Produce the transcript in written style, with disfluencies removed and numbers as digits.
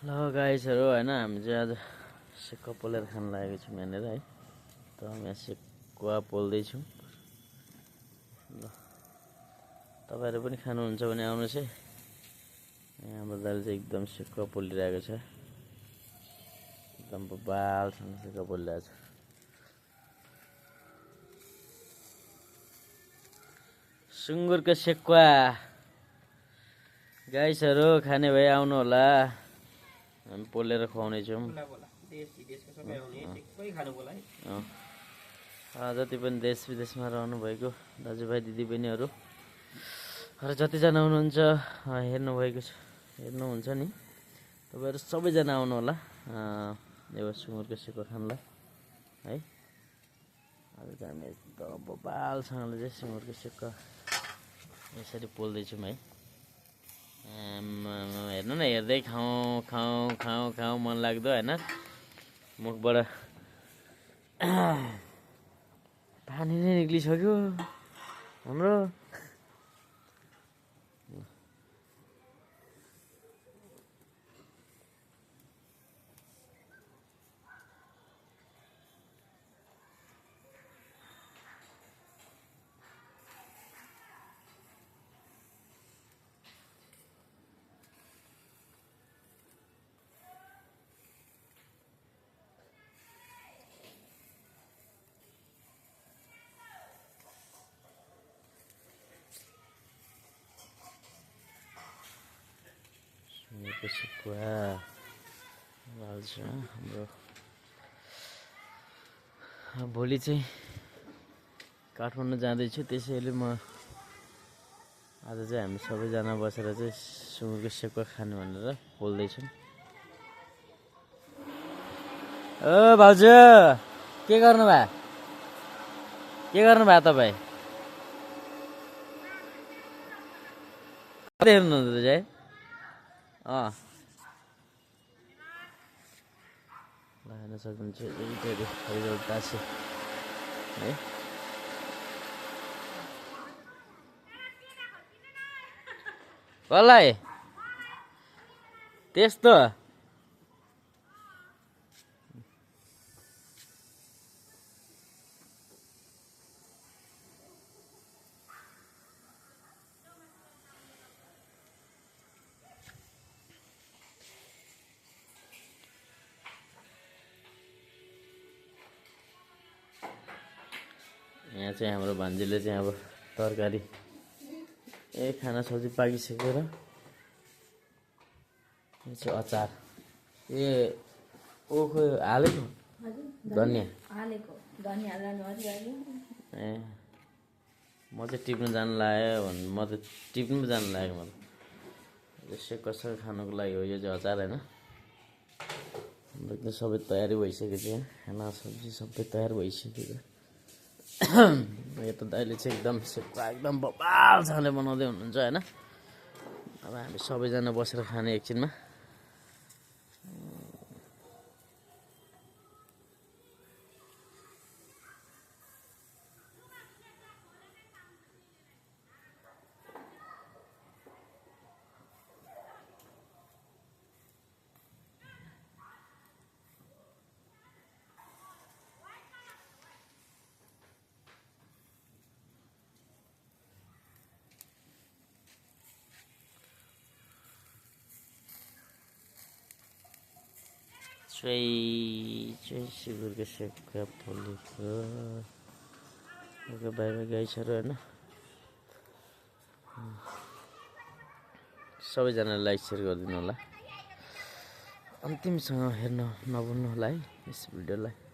ल गाइसहरू होइन हामी चाहिँ आज सेकुवा पोलेर खान लागेको छौँ यहाँनिर है। त हामी यहाँ सेकुवा पोल्दैछौँ। ल तपाईँहरू पनि खानुहुन्छ भने आउनुहोस् है। यहाँ हाम्रो दाले चाहिँ एकदम सेकुवा पोलिरहेको छ। एकदम बबालसँग सेकुवा पोलिरहेको छ। सुँगुरको सेकुवा गाइसहरू खाने भए आउनु होला। हामी पोलेर खुवाउने छौँ। जति पनि देश विदेशमा रहनु भएको दाजुभाइ दिदीबहिनीहरू र जतिजना हुनुहुन्छ हेर्नुहुन्छ नि, तपाईँहरू सबैजना आउनु होला यो सुँगुरको सेकुवा खानलाई है। आज चाहिँ हामी एकदम बबालसँगले चाहिँ सुँगुरको सेकुवा यसरी पोल्दैछौँ है। हेर्नु न, हेर्दै खाउँ खाउँ खाउँ खाउँ मन लाग्दो होइन। मुखबाट पानी नै निक्लिसक्यो हाम्रो। सुँगुरको सेकुवा हाल्छ हाम्रो। भोलि चाहिँ काठमाडौँ जाँदैछु, त्यसैले म आज चाहिँ हामी सबैजना बसेर चाहिँ सुँगुरको सेकुवा खाने भनेर पोल्दैछौँ। ओ भाउजू के गर्नुभयो तपाईँ? कतै हेर्नुहुन्छ चाहिँ? हेर्न सक्नुहुन्छ एउटा छ है। कसलाई त्यस्तो यहाँ चाहिँ हाम्रो भान्जीले चाहिँ अब तरकारी खाना सब्जी पाकिसक्यो र यो चाहिँ अचार ओखो हालेको धनियाँ म चाहिँ टिप्नु जानु लाग्यो म त टिप्नु पो जानु लाग्यो। मलाई यसो कसरी खानुको लागि हो यो चाहिँ अचार होइन। हाम्रो एकदम सबै तयारी भइसकेको छ। खाना सब्जी सबै तयार भइसक्यो। यता दाइले चाहिँ एकदम सेकुवा एकदम बबालसँगले बनाउँदै हुनुहुन्छ होइन। अब हामी सबैजना बसेर खाने एकछिनमा। सुँगुरको सेकुवा पोलेको बाहिर गाइसहरू होइन। सबैजनाले लाइक सेयर गरिदिनु होला। अन्तिमसँग हेर्न नभुल्नु होला है यस भिडियोलाई।